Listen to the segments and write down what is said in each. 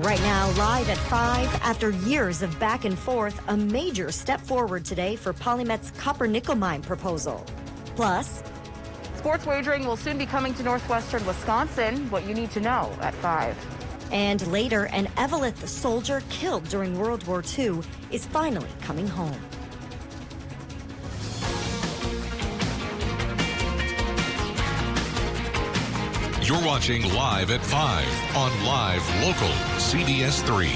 Right now, live at 5, after years of back and forth, a major step forward today for Polymet's copper-nickel mine proposal. Plus, sports wagering will soon be coming to northwestern Wisconsin. What you need to know at 5. And later, an Eveleth soldier killed during World War II is finally coming home. You're watching Live at 5 on Live Local CBS3.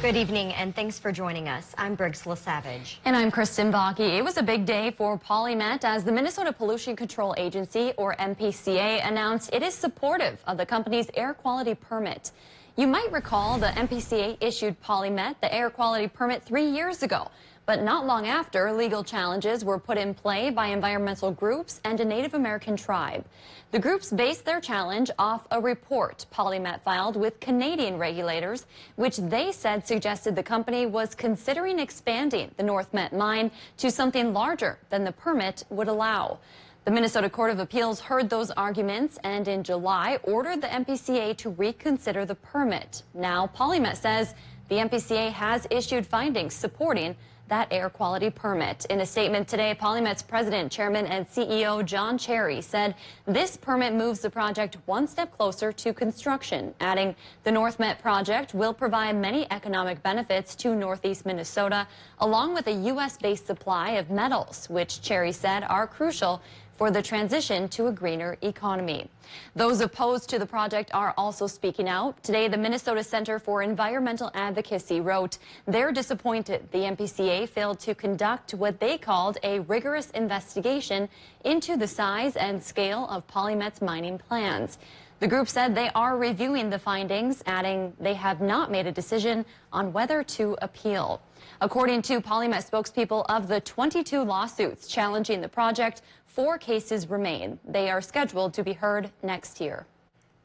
Good evening, and thanks for joining us. I'm Briggs LaSavage. And I'm Kristen Bakke. It was a big day for Polymet as the Minnesota Pollution Control Agency, or MPCA, announced it is supportive of the company's air quality permit. You might recall the MPCA issued Polymet the air quality permit 3 years ago. But not long after, legal challenges were put in play by environmental groups and a Native American tribe. The groups based their challenge off a report Polymet filed with Canadian regulators, which they said suggested the company was considering expanding the Northmet mine to something larger than the permit would allow. The Minnesota Court of Appeals heard those arguments and in July ordered the MPCA to reconsider the permit. Now, Polymet says the MPCA has issued findings supporting that air quality permit. In a statement today, Polymet's president, chairman, and CEO John Cherry said this permit moves the project one step closer to construction, adding the Northmet project will provide many economic benefits to northeast Minnesota, along with a U.S.-based supply of metals, which Cherry said are crucial for the transition to a greener economy. Those opposed to the project are also speaking out. Today, the Minnesota Center for Environmental Advocacy wrote they're disappointed the MPCA failed to conduct what they called a rigorous investigation into the size and scale of Polymet's mining plans. The group said they are reviewing the findings, adding they have not made a decision on whether to appeal. According to Polymet spokespeople, of the 22 lawsuits challenging the project, 4 cases remain. They are scheduled to be heard next year.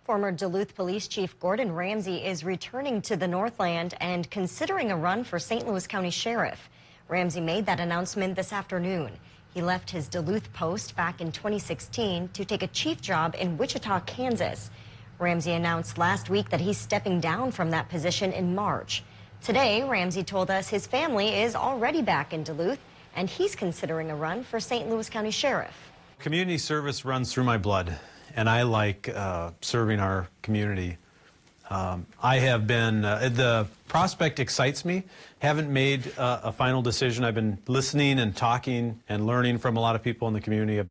Former Duluth Police Chief Gordon Ramsay is returning to the Northland and considering a run for St. Louis County Sheriff. Ramsay made that announcement this afternoon. He left his Duluth post back in 2016 to take a chief job in Wichita, Kansas. Ramsay announced last week that he's stepping down from that position in March. Today, Ramsay told us his family is already back in Duluth, and he's considering a run for St. Louis County Sheriff. Community service runs through my blood, and I like serving our community. I have been, the prospect excites me. Haven't made a final decision. I've been listening and talking and learning from a lot of people in the community.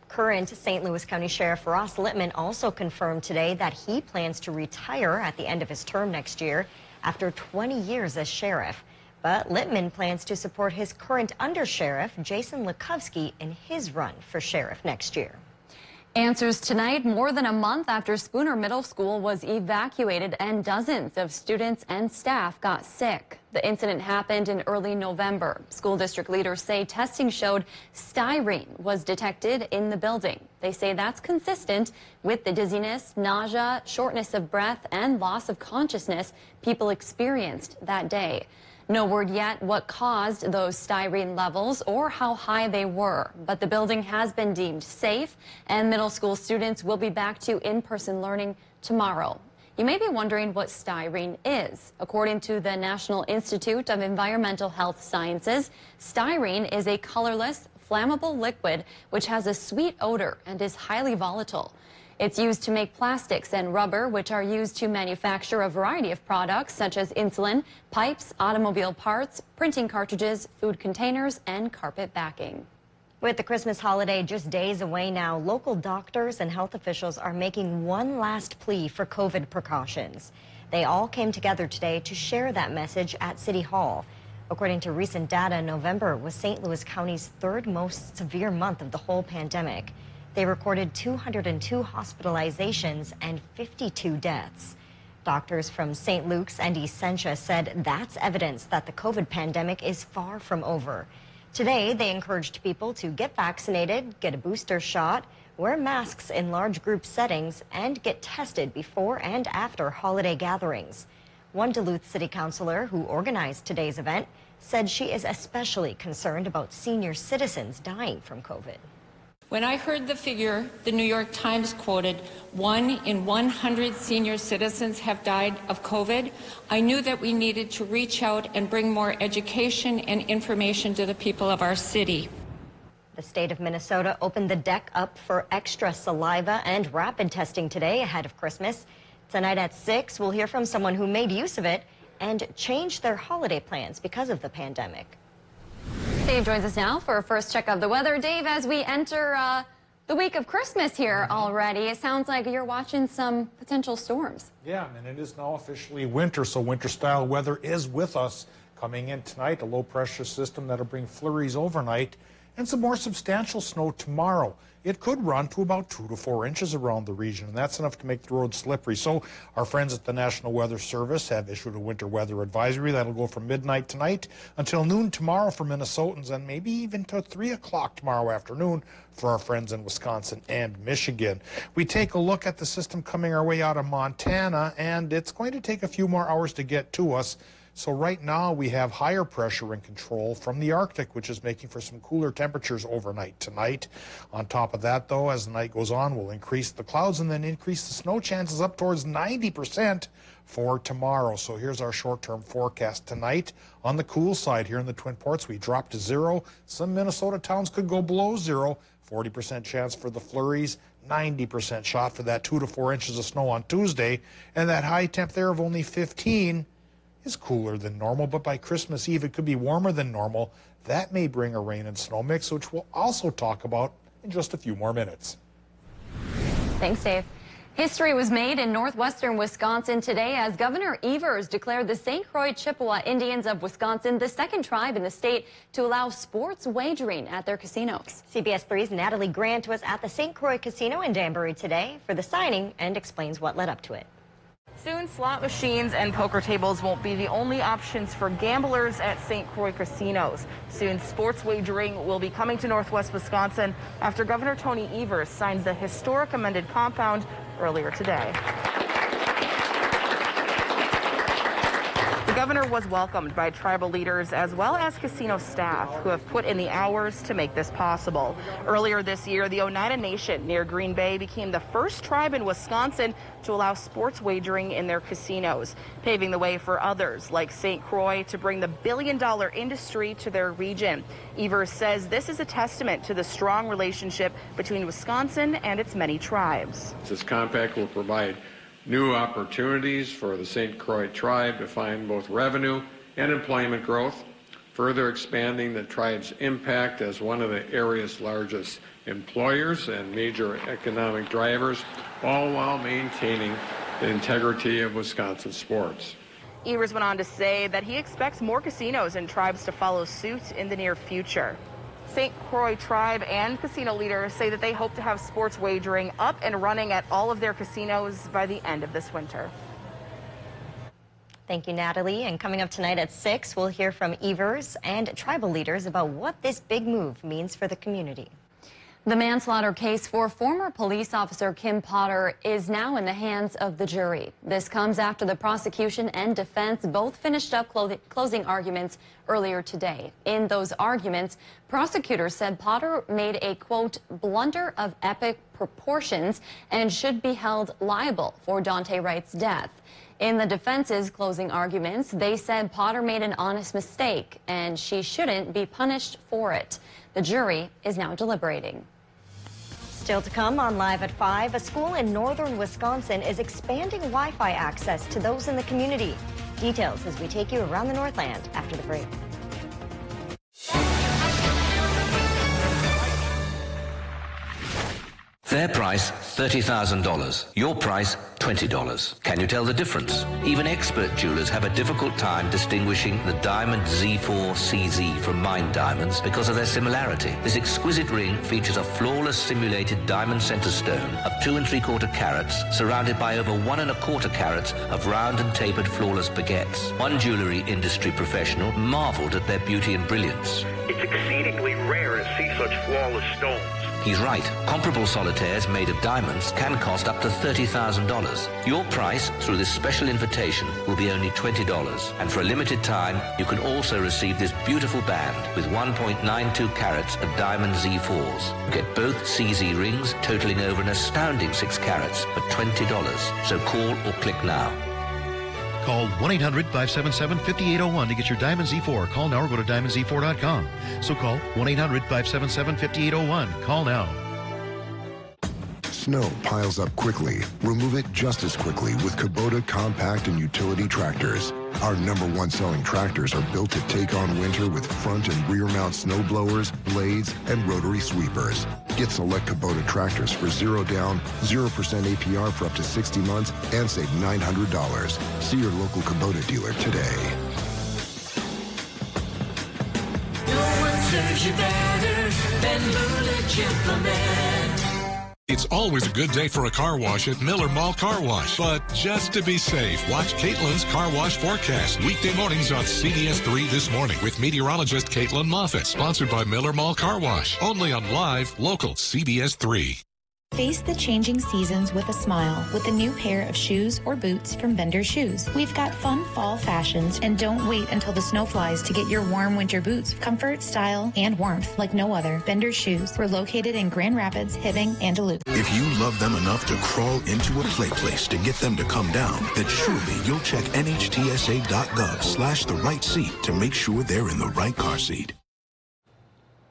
Current St. Louis County Sheriff Ross Littman also confirmed today that he plans to retire at the end of his term next year after 20 years as sheriff. But Littman plans to support his current undersheriff, Jason Lukovsky, in his run for sheriff next year. Answers tonight, more than a month after Spooner Middle School was evacuated and dozens of students and staff got sick. The incident happened in early November. School district leaders say testing showed styrene was detected in the building. They say that's consistent with the dizziness, nausea, shortness of breath, and loss of consciousness people experienced that day. No word yet what caused those styrene levels or how high they were, but the building has been deemed safe and middle school students will be back to in-person learning tomorrow. You may be wondering what styrene is. According to the National Institute of Environmental Health Sciences, styrene is a colorless, flammable liquid which has a sweet odor and is highly volatile. It's used to make plastics and rubber, which are used to manufacture a variety of products such as insulin, pipes, automobile parts, printing cartridges, food containers, and carpet backing. With the Christmas holiday just days away now, local doctors and health officials are making one last plea for COVID precautions. They all came together today to share that message at City Hall. According to recent data, November was St. Louis County's 3rd most severe month of the whole pandemic. They recorded 202 hospitalizations and 52 deaths. Doctors from St. Luke's and Ymca said that's evidence that the COVID pandemic is far from over. Today, they encouraged people to get vaccinated, get a booster shot, wear masks in large group settings, and get tested before and after holiday gatherings. One Duluth City Councilor who organized today's event said she is especially concerned about senior citizens dying from COVID. When I heard the figure the New York Times quoted, 1 in 100 senior citizens have died of COVID, I knew that we needed to reach out and bring more education and information to the people of our city. The state of Minnesota opened the deck up for extra saliva and rapid testing today ahead of Christmas. Tonight at 6, we'll hear from someone who made use of it and changed their holiday plans because of the pandemic. Dave joins us now for a first check of the weather. Dave, as we enter the week of Christmas here already, it sounds like you're watching some potential storms. Yeah, and it is now officially winter, so winter-style weather is with us. Coming in tonight, a low-pressure system that'll bring flurries overnight and some more substantial snow tomorrow. It could run to about 2 to 4 inches around the region, and that's enough to make the road slippery. So our friends at the National Weather Service have issued a winter weather advisory that'll go from midnight tonight until noon tomorrow for Minnesotans, and maybe even to 3 o'clock tomorrow afternoon for our friends in Wisconsin and Michigan. We take a look at the system coming our way out of Montana, and it's going to take a few more hours to get to us. So right now we have higher pressure in control from the Arctic, which is making for some cooler temperatures overnight tonight. On top of that, though, as the night goes on, we'll increase the clouds and then increase the snow chances up towards 90% for tomorrow. So here's our short-term forecast tonight. On the cool side here in the Twin Ports, we drop to 0. Some Minnesota towns could go below 0. 40% chance for the flurries, 90% shot for that 2 to 4 inches of snow on Tuesday, and that high temp there of only 15 is cooler than normal, but by Christmas Eve it could be warmer than normal. That may bring a rain and snow mix, which we'll also talk about in just a few more minutes. Thanks, Dave. History was made in northwestern Wisconsin today as Governor Evers declared the St. Croix Chippewa Indians of Wisconsin the second tribe in the state to allow sports wagering at their casinos. CBS 3's Natalie Grant was at the St. Croix Casino in Danbury today for the signing and explains what led up to it. Soon, slot machines and poker tables won't be the only options for gamblers at St. Croix casinos. Soon, sports wagering will be coming to Northwest Wisconsin after Governor Tony Evers signed the historic amended compound earlier today. The governor was welcomed by tribal leaders as well as casino staff who have put in the hours to make this possible. Earlier this year, the Oneida Nation near Green Bay became the first tribe in Wisconsin to allow sports wagering in their casinos, paving the way for others like St. Croix to bring the billion-dollar industry to their region. Evers says this is a testament to the strong relationship between Wisconsin and its many tribes. This compact will provide new opportunities for the St. Croix tribe to find both revenue and employment growth, further expanding the tribe's impact as one of the area's largest employers and major economic drivers, all while maintaining the integrity of Wisconsin sports. Evers went on to say that he expects more casinos and tribes to follow suit in the near future. St. Croix tribe and casino leaders say that they hope to have sports wagering up and running at all of their casinos by the end of this winter. Thank you, Natalie. And coming up tonight at 6, we'll hear from Evers and tribal leaders about what this big move means for the community. The manslaughter case for former police officer Kim Potter is now in the hands of the jury. This comes after the prosecution and defense both finished up closing arguments earlier today. In those arguments, prosecutors said Potter made a, quote, blunder of epic proportions and should be held liable for Daunte Wright's death. In the defense's closing arguments, they said Potter made an honest mistake and she shouldn't be punished for it. The jury is now deliberating. Still to come on Live at 5, a school in northern Wisconsin is expanding Wi-Fi access to those in the community. Details as we take you around the Northland after the break. Their price, $30,000. Your price, $20. Can you tell the difference? Even expert jewelers have a difficult time distinguishing the diamond Z4 CZ from mined diamonds because of their similarity. This exquisite ring features a flawless simulated diamond center stone of 2 3/4 carats, surrounded by over 1 1/4 carats of round and tapered flawless baguettes. One jewelry industry professional marveled at their beauty and brilliance. It's exceedingly rare to see such flawless stones. He's right. Comparable solitaires made of diamonds can cost up to $30,000. Your price through this special invitation will be only $20. And for a limited time, you can also receive this beautiful band with 1.92 carats of diamond Z4s. Get both CZ rings totaling over an astounding 6 carats for $20. So call or click now. Call 1-800-577-5801 to get your Diamond Z4. Call now or go to diamondz4.com. So call 1-800-577-5801. Call now. Snow piles up quickly. Remove it just as quickly with Kubota compact and utility tractors. Our #1 selling tractors are built to take on winter with front and rear mount snow blowers, blades, and rotary sweepers. Get select Kubota tractors for 0 down, 0% APR for up to 60 months, and save $900. See your local Kubota dealer today. No one serves you better than Bullet Gentleman. It's always a good day for a car wash at Miller Mall Car Wash. But just to be safe, watch Caitlin's Car Wash Forecast. Weekday mornings on CBS3 This Morning with meteorologist Caitlin Moffitt. Sponsored by Miller Mall Car Wash. Only on live, local CBS3. Face the changing seasons with a smile with a new pair of shoes or boots from Bender Shoes. We've got fun fall fashions, and don't wait until the snow flies to get your warm winter boots. Comfort, style, and warmth like no other. Bender Shoes. We're located in Grand Rapids, Hibbing, and Duluth. If you love them enough to crawl into a play place to get them to come down, then surely you'll check NHTSA.gov/the right seat to make sure they're in the right car seat.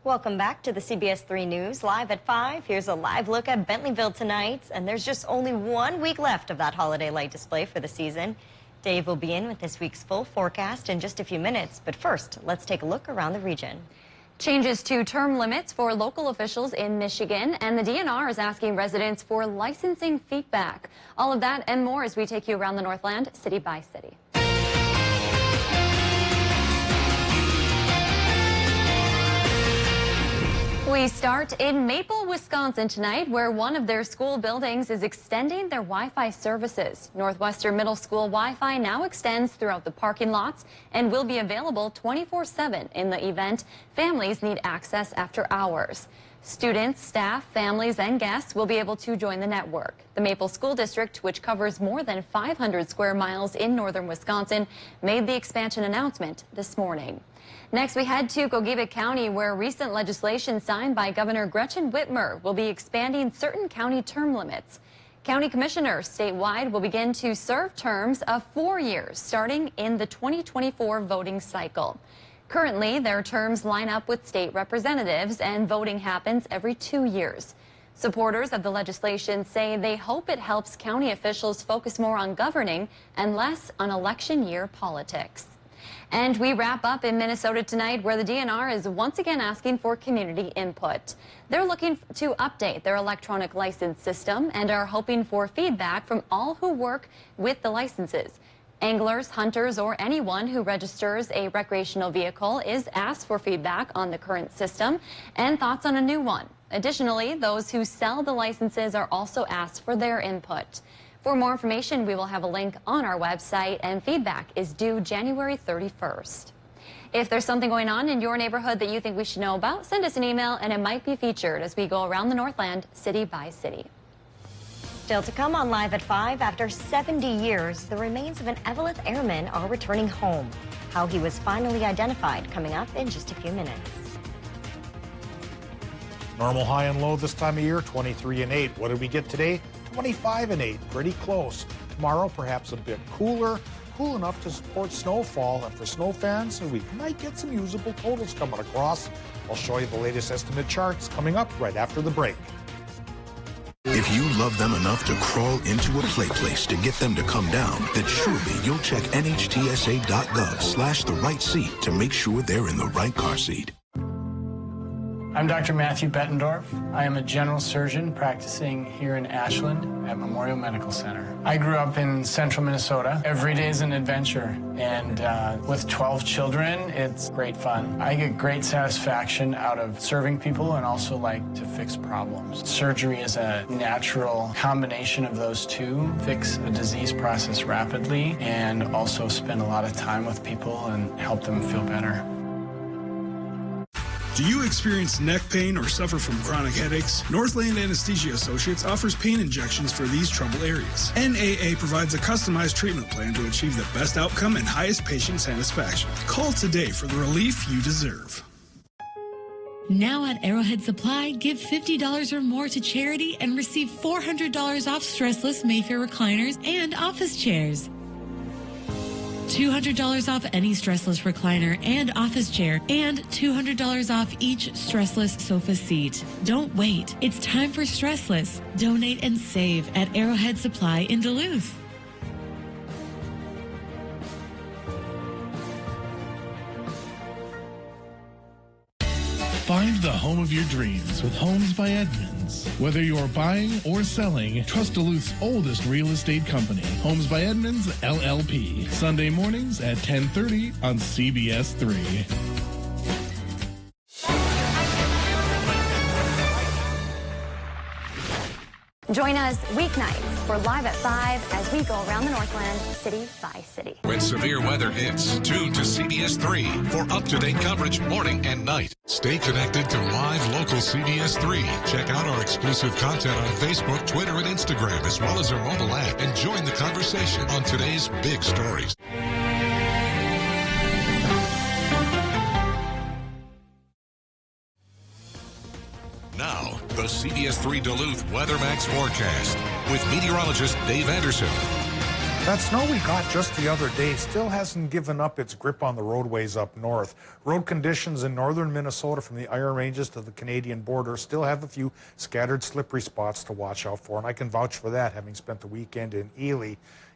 Welcome back to the CBS3 News. Live at 5, here's a live look at Bentleyville tonight. And there's just only 1 week left of that holiday light display for the season. Dave will be in with this week's full forecast in just a few minutes. But first, let's take a look around the region. Changes to term limits for local officials in Michigan, and the DNR is asking residents for licensing feedback. All of that and more as we take you around the Northland, city by city. We start in Maple, Wisconsin tonight, where one of their school buildings is extending their Wi-Fi services. Northwestern Middle School Wi-Fi now extends throughout the parking lots and will be available 24/7 in the event families need access after hours. Students, staff, families, and guests will be able to join the network. The Maple School District, which covers more than 500 square miles in northern Wisconsin, made the expansion announcement this morning. Next, we head to Gogebic County, where recent legislation signed by Governor Gretchen Whitmer will be expanding certain county term limits. County commissioners statewide will begin to serve terms of 4 years, starting in the 2024 voting cycle. Currently, their terms line up with state representatives, and voting happens every 2 years. Supporters of the legislation say they hope it helps county officials focus more on governing and less on election year politics. And we wrap up in Minnesota tonight, where the DNR is once again asking for community input. They're looking to update their electronic license system and are hoping for feedback from all who work with the licenses. Anglers, hunters, or anyone who registers a recreational vehicle is asked for feedback on the current system and thoughts on a new one. Additionally, those who sell the licenses are also asked for their input. For more information, we will have a link on our website, and feedback is due January 31st. If there's something going on in your neighborhood that you think we should know about, send us an email and it might be featured as we go around the Northland city by city. Still to come on Live at 5, after 70 years, the remains of an Eveleth airman are returning home. How he was finally identified, coming up in just a few minutes. Normal high and low this time of year, 23 and 8. What did we get today? 25 and 8, pretty close. Tomorrow, perhaps a bit cooler, cool enough to support snowfall. And for snow fans, we might get some usable totals coming across. I'll show you the latest estimate charts coming up right after the break. If you love them enough to crawl into a play place to get them to come down, then surely you'll check NHTSA.gov/the right seat to make sure they're in the right car seat. I'm Dr. Matthew Bettendorf. I am a general surgeon practicing here in Ashland at Memorial Medical Center. I grew up in central Minnesota. Every day is an adventure, and with 12 children, it's great fun. I get great satisfaction out of serving people and also like to fix problems. Surgery is a natural combination of those two. Fix a disease process rapidly and also spend a lot of time with people and help them feel better. Do you experience neck pain or suffer from chronic headaches? Northland Anesthesia Associates offers pain injections for these trouble areas. NAA provides a customized treatment plan to achieve the best outcome and highest patient satisfaction. Call today for the relief you deserve. Now at Arrowhead Supply, give $50 or more to charity and receive $400 off stressless Mayfair recliners and office chairs. $200 off any stressless recliner and office chair, and $200 off each stressless sofa seat. Don't wait. It's time for stressless. Donate and save at Arrowhead Supply in Duluth. Find the home of your dreams with Homes by Edmonds. Whether you're buying or selling, trust Duluth's oldest real estate company, Homes by Edmonds, LLP. Sunday mornings at 10:30 on CBS3. Join us weeknights for Live at 5 as we go around the Northland city by city. When severe weather hits, tune to CBS3 for up-to-date coverage morning and night. Stay connected to live local CBS3. Check out our exclusive content on Facebook, Twitter, and Instagram, as well as our mobile app, and join the conversation on today's big stories. Now, the CBS3 Duluth Weather Max forecast with meteorologist Dave Anderson. That snow we got just the other day still hasn't given up its grip on the roadways up north. Road conditions in northern Minnesota from the Iron Ranges to the Canadian border still have a few scattered slippery spots to watch out for, and I can vouch for that, having spent the weekend in Ely.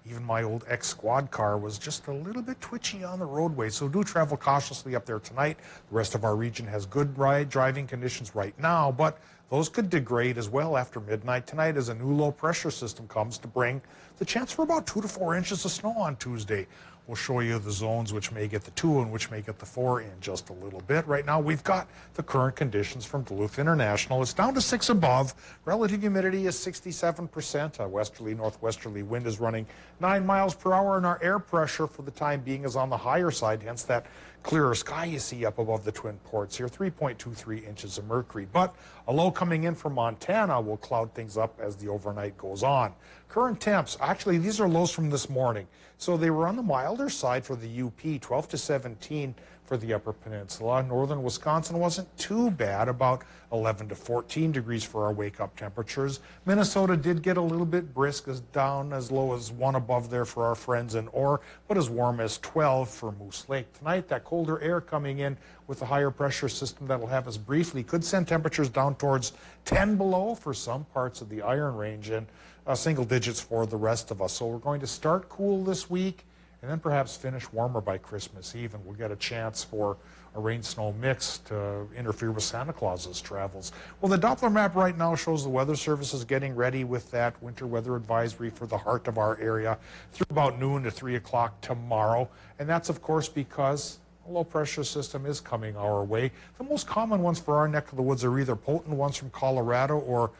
Even my old ex-squad car was just a little bit twitchy on the roadway, so do travel cautiously up there tonight. The rest of our region has good driving conditions right now, but those could degrade as well after midnight tonight as a new low-pressure system comes to bring the chance for about 2 to 4 inches of snow on Tuesday. We'll show you the zones which may get the 2 and which may get the 4 in just a little bit. Right now, we've got the current conditions from Duluth International. It's down to 6 above. Relative humidity is 67%. A westerly, northwesterly wind is running 9 miles per hour, and our air pressure for the time being is on the higher side, hence that clearer sky you see up above the Twin Ports here, 3.23 inches of mercury. But a low coming in from Montana will cloud things up as the overnight goes on. Current temps, actually, these are lows from this morning. So they were on the milder side for the UP, 12 to 17 for the Upper Peninsula. Northern Wisconsin wasn't too bad, about 11 to 14 degrees for our wake-up temperatures. Minnesota did get a little bit brisk, as down as low as 1 above there for our friends in Orr, but as warm as 12 for Moose Lake. Tonight, that colder air coming in with a higher pressure system that'll have us briefly could send temperatures down towards 10 below for some parts of the Iron Range and single digits for the rest of us. So we're going to start cool this week and then perhaps finish warmer by Christmas Eve, and we'll get a chance for a rain-snow mix to interfere with Santa Claus's travels. Well, the Doppler map right now shows the Weather Service is getting ready with that winter weather advisory for the heart of our area through about noon to 3 o'clock tomorrow, and that's, of course, because a low-pressure system is coming our way. The most common ones for our neck of the woods are either potent ones from Colorado or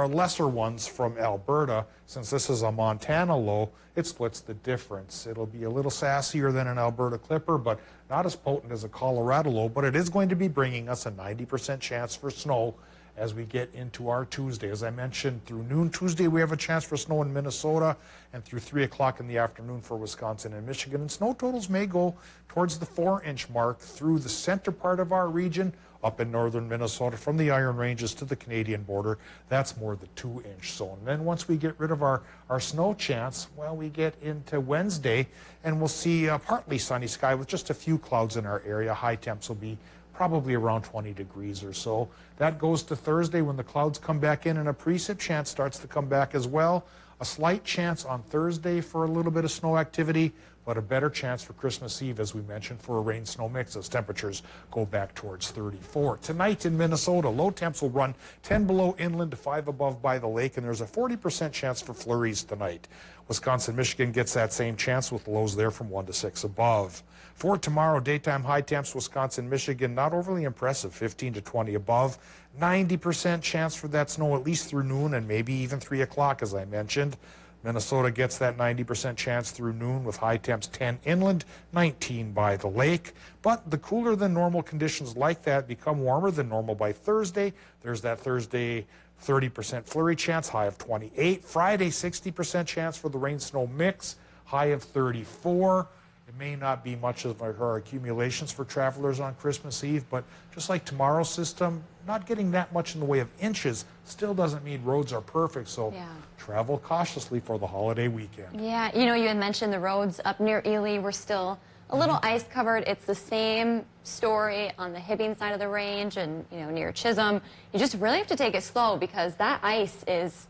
lesser ones from Alberta. Since this is a Montana low, it splits the difference. It'll be a little sassier than an Alberta Clipper, but not as potent as a Colorado low, but it is going to be bringing us a 90% chance for snow as we get into our Tuesday. As I mentioned, through noon Tuesday, we have a chance for snow in Minnesota, and through 3 o'clock in the afternoon for Wisconsin and Michigan. And snow totals may go towards the 4-inch mark through the center part of our region, up in northern Minnesota, from the Iron Ranges to the Canadian border. That's more the 2-inch zone. And then once we get rid of our snow chance, well, we get into Wednesday, and we'll see a partly sunny sky with just a few clouds in our area. High temps will be probably around 20 degrees or so. That goes to Thursday when the clouds come back in and a precip chance starts to come back as well. A slight chance on Thursday for a little bit of snow activity, but a better chance for Christmas Eve, as we mentioned, for a rain-snow mix as temperatures go back towards 34. Tonight in Minnesota, low temps will run 10 below inland to 5 above by the lake, and there's a 40% chance for flurries tonight. Wisconsin, Michigan gets that same chance with lows there from 1 to 6 above. For tomorrow, daytime high temps, Wisconsin, Michigan, not overly impressive, 15 to 20 above. 90% chance for that snow at least through noon and maybe even 3 o'clock, as I mentioned. Minnesota gets that 90% chance through noon with high temps 10 inland, 19 by the lake. But the cooler than normal conditions like that become warmer than normal by Thursday. There's that Thursday 30% flurry chance, high of 28. Friday, 60% chance for the rain-snow mix, high of 34. It may not be much of our accumulations for travelers on Christmas Eve, but just like tomorrow's system, not getting that much in the way of inches still doesn't mean roads are perfect, so travel cautiously for the holiday weekend. Yeah, you know, you had mentioned the roads up near Ely were still a little ice covered. It's the same story on the Hibbing side of the range and, you know, near Chisholm. You just really have to take it slow because that ice is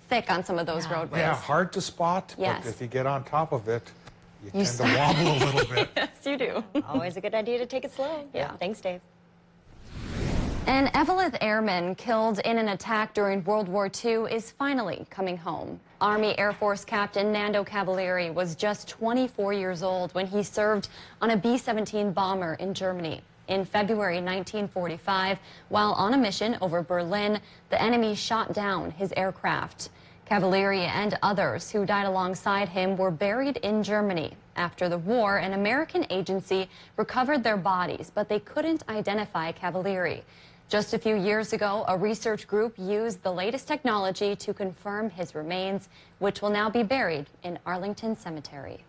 thick on some of those roadways. Yeah, hard to spot, but if you get on top of it, you tend to start- wobble a little bit. Yes, you do. Always a good idea to take it slow. Yeah. Thanks, Dave. An Evelyn airman killed in an attack during World War II is finally coming home. Army Air Force Captain Nando Cavalieri was just 24 years old when he served on a B-17 bomber in Germany. In February 1945, while on a mission over Berlin, the enemy shot down his aircraft. Cavalieri and others who died alongside him were buried in Germany. After the war, an American agency recovered their bodies, but they couldn't identify Cavalieri. Just a few years ago, a research group used the latest technology to confirm his remains, which will now be buried in Arlington Cemetery.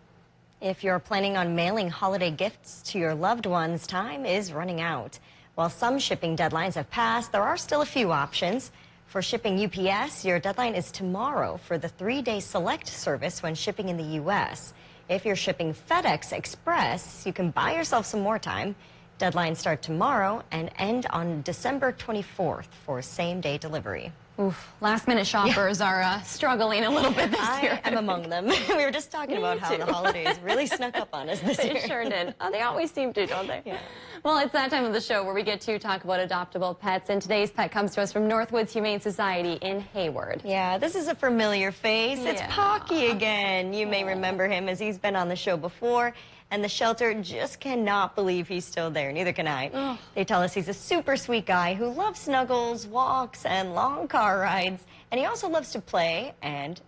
If you're planning on mailing holiday gifts to your loved ones, time is running out. While some shipping deadlines have passed, there are still a few options. For shipping UPS, your deadline is tomorrow for the 3-day select service when shipping in the U.S. If you're shipping FedEx Express, you can buy yourself some more time. Deadlines start tomorrow and end on December 24th for same-day delivery. Oof, last-minute shoppers are struggling a little bit this year. I'm among them. We were just talking about how the holidays really snuck up on us this year. They sure did. Oh, they always seem to, don't they? Yeah. Well, it's that time of the show where we get to talk about adoptable pets, and today's pet comes to us from Northwoods Humane Society in Hayward. Yeah, this is a familiar face. It's Yeah. Pocky again. You may remember him as he's been on the show before, and the shelter just cannot believe he's still there. Neither can I. Oh. They tell us he's a super sweet guy who loves snuggles, walks, and long car rides, and he also loves to play. And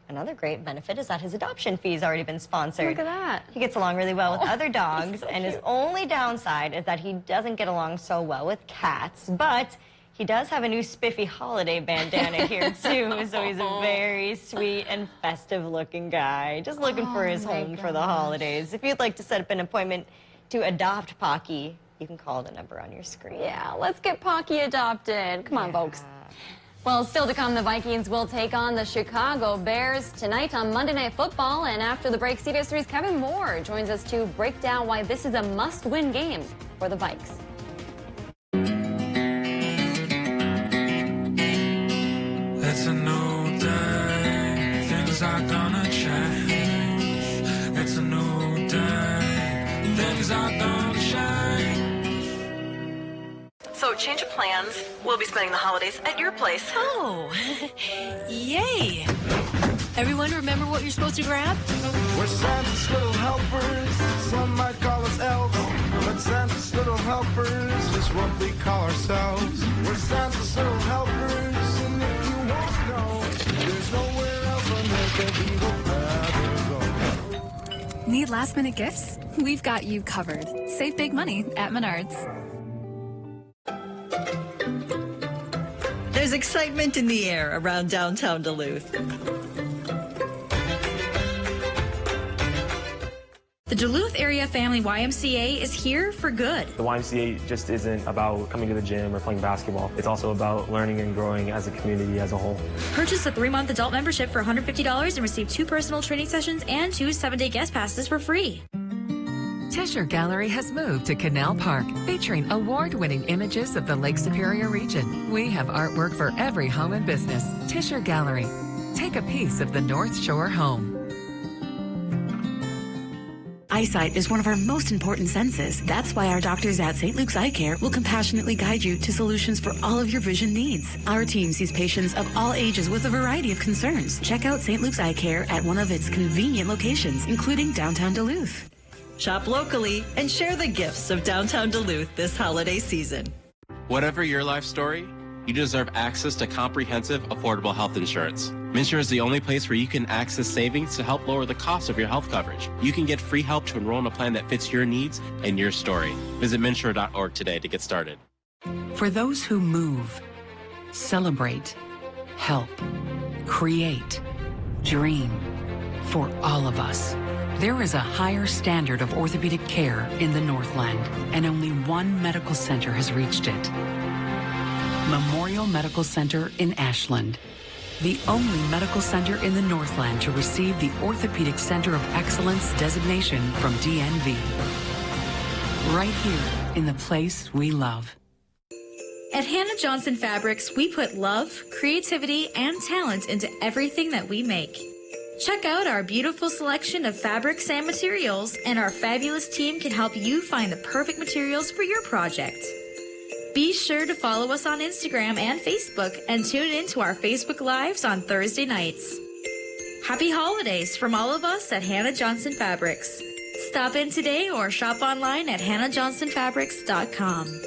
another great benefit is that his adoption fee has already been sponsored. Look at that. He gets along really well with other dogs, so and his cute. only downside is that he doesn't get along so well with cats, but he does have a new spiffy holiday bandana here, too, so he's a very sweet and festive-looking guy, just looking for his home for the holidays. If you'd like to set up an appointment to adopt Pocky, you can call the number on your screen. Yeah, let's get Pocky adopted. Come on, folks. Well, still to come, the Vikings will take on the Chicago Bears tonight on Monday Night Football. And after the break, CBS3's Kevin Moore joins us to break down why this is a must-win game for the Vikes. It's a new day, things are gonna change. It's a new day, things are gonna change. So, change of plans. We'll be spending the holidays at your place. Oh, yay! Everyone remember what you're supposed to grab? We're Santa's little helpers, some might call us elves. But Santa's little helpers is what we call ourselves. We're Santa's little helpers, and if you want to know, there's nowhere else on earth that we would rather go. Need last-minute gifts? We've got you covered. Save big money at Menards. There's excitement in the air around downtown Duluth. The Duluth Area Family YMCA is here for good. The YMCA just isn't about coming to the gym or playing basketball. It's also about learning and growing as a community as a whole. Purchase a 3-month adult membership for $150 and receive 2 personal training sessions and 2 7-day guest passes for free. Tisher Gallery has moved to Canal Park, featuring award-winning images of the Lake Superior region. We have artwork for every home and business. Tisher Gallery. Take a piece of the North Shore home. Eyesight is one of our most important senses. That's why our doctors at St. Luke's Eye Care will compassionately guide you to solutions for all of your vision needs. Our team sees patients of all ages with a variety of concerns. Check out St. Luke's Eye Care at one of its convenient locations, including downtown Duluth. Shop locally and share the gifts of downtown Duluth this holiday season. Whatever your life story, you deserve access to comprehensive, affordable health insurance. MNsure is the only place where you can access savings to help lower the cost of your health coverage. You can get free help to enroll in a plan that fits your needs and your story. Visit MNsure.org today to get started. For those who move, celebrate, help, create, dream, for all of us, there is a higher standard of orthopedic care in the Northland, and only one medical center has reached it. Memorial Medical Center in Ashland, the only medical center in the Northland to receive the Orthopedic Center of Excellence designation from DNV. Right here in the place we love. At Hannah Johnson Fabrics, we put love, creativity, and talent into everything that we make. Check out our beautiful selection of fabrics and materials, and our fabulous team can help you find the perfect materials for your project. Be sure to follow us on Instagram and Facebook, and tune in to our Facebook Lives on Thursday nights. Happy holidays from all of us at Hannah Johnson Fabrics. Stop in today or shop online at hannahjohnsonfabrics.com.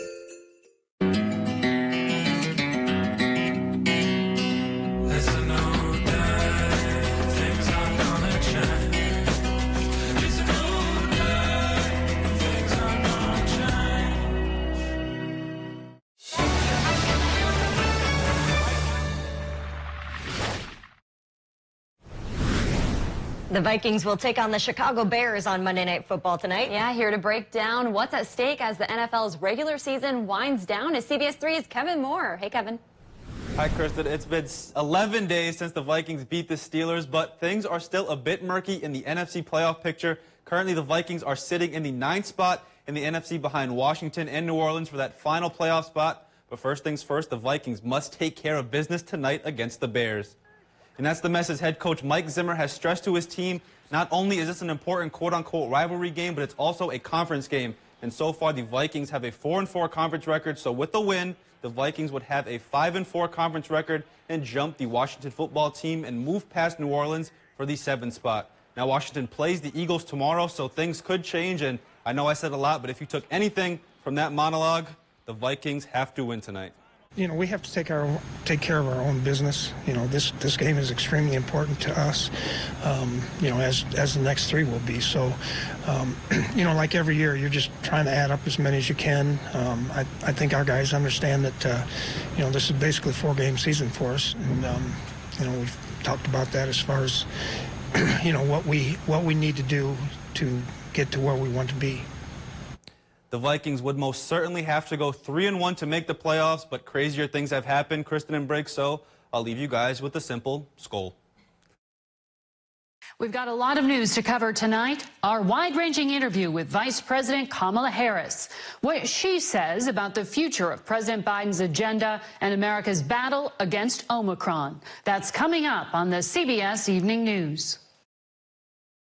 The Vikings will take on the Chicago Bears on Monday Night Football tonight. Yeah, here to break down what's at stake as the NFL's regular season winds down is CBS3's Kevin Moore. Hey, Kevin. Hi, Kristen. It's been 11 days since the Vikings beat the Steelers, but things are still a bit murky in the NFC playoff picture. Currently, the Vikings are sitting in the 9th spot in the NFC behind Washington and New Orleans for that final playoff spot. But first things first, the Vikings must take care of business tonight against the Bears. And that's the message head coach Mike Zimmer has stressed to his team. Not only is this an important quote-unquote rivalry game, but it's also a conference game. And so far, the Vikings have a 4-4 conference record. So with the win, the Vikings would have a 5-4 conference record and jump the Washington football team and move past New Orleans for the 7th spot. Now, Washington plays the Eagles tomorrow, so things could change. And I know I said a lot, but if you took anything from that monologue, the Vikings have to win tonight. You know, we have to take care of our own business. You know, this game is extremely important to us. You know, as the next 3 will be. So, you know, like every year, you're just trying to add up as many as you can. I think our guys understand that. You know, this is basically a 4-game season for us, and you know, we've talked about that as far as you know what we need to do to get to where we want to be. The Vikings would most certainly have to go 3-1 to make the playoffs, but crazier things have happened, Kristen and Briggs, so I'll leave you guys with a simple skol. We've got a lot of news to cover tonight. Our wide-ranging interview with Vice President Kamala Harris. What she says about the future of President Biden's agenda and America's battle against Omicron. That's coming up on the CBS Evening News.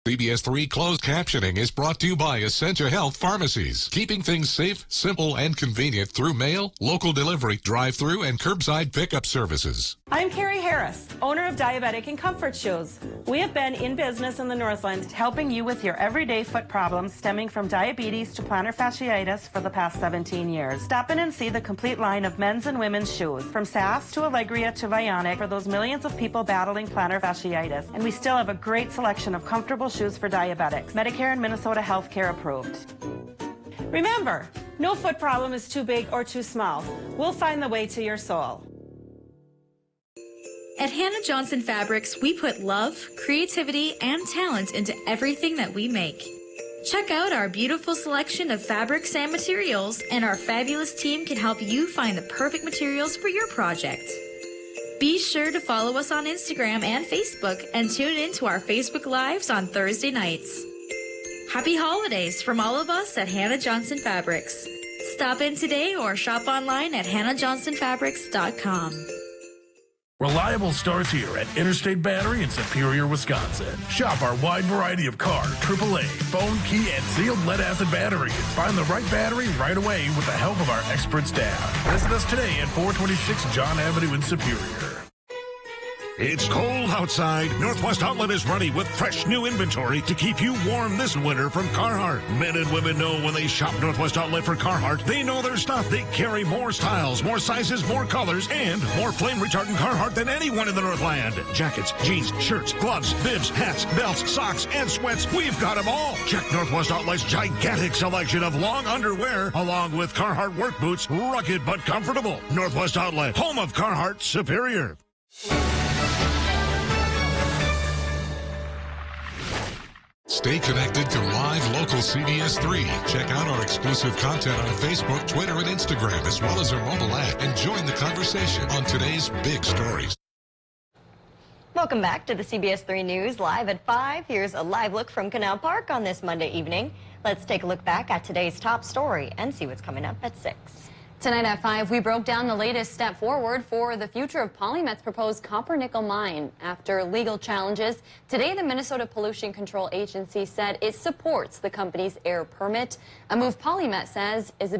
CBS3 closed captioning is brought to you by Essentia Health Pharmacies, keeping things safe, simple, and convenient through mail, local delivery, drive-through, and curbside pickup services. I'm Carrie Harris, owner of Diabetic and Comfort Shoes. We have been in business in the Northland, helping you with your everyday foot problems stemming from diabetes to plantar fasciitis for the past 17 years. Stop in and see the complete line of men's and women's shoes, from SAS to Allegria to Vionic, for those millions of people battling plantar fasciitis. And we still have a great selection of comfortable shoes for diabetics, Medicare and Minnesota healthcare approved. Remember, no foot problem is too big or too small. We'll find the way to your soul. At Hannah Johnson Fabrics, we put love, creativity, and talent into everything that we make. Check out our beautiful selection of fabrics and materials, and our fabulous team can help you find the perfect materials for your project. Be sure to follow us on Instagram and Facebook, and tune in to our Facebook Lives on Thursday nights. Happy holidays from all of us at Hannah Johnson Fabrics. Stop in today or shop online at hannahjohnsonfabrics.com. Reliable starts here at Interstate Battery in Superior, Wisconsin. Shop our wide variety of car, AAA, phone, key, and sealed lead-acid batteries. Find the right battery right away with the help of our expert staff. Visit us today at 426 John Avenue in Superior. It's cold outside. Northwest Outlet is ready with fresh new inventory to keep you warm this winter from Carhartt. Men and women know when they shop Northwest Outlet for Carhartt, they know their stuff. They carry more styles, more sizes, more colors, and more flame retardant Carhartt than anyone in the Northland. Jackets, jeans, shirts, gloves, bibs, hats, belts, socks, and sweats. We've got them all. Check Northwest Outlet's gigantic selection of long underwear, along with Carhartt work boots, rugged but comfortable. Northwest Outlet, home of Carhartt Superior. Stay connected to live local CBS3. Check out our exclusive content on Facebook, Twitter, and Instagram, as well as our mobile app, and join the conversation on today's big stories. Welcome back to the CBS3 News Live at 5. Here's a live look from Canal Park on this Monday evening. Let's take a look back at today's top story and see what's coming up at 6. Tonight at 5, we broke down the latest step forward for the future of PolyMet's proposed copper-nickel mine. After legal challenges, today the Minnesota Pollution Control Agency said it supports the company's air permit, a move PolyMet says is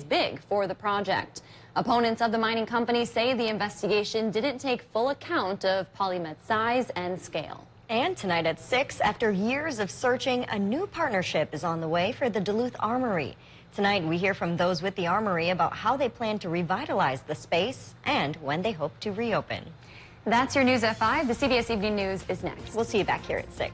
big for the project. Opponents of the mining company say the investigation didn't take full account of PolyMet's size and scale. And tonight at 6, after years of searching, a new partnership is on the way for the Duluth Armory. Tonight, we hear from those with the Armory about how they plan to revitalize the space and when they hope to reopen. That's your news at 5. The CBS Evening News is next. We'll see you back here at 6.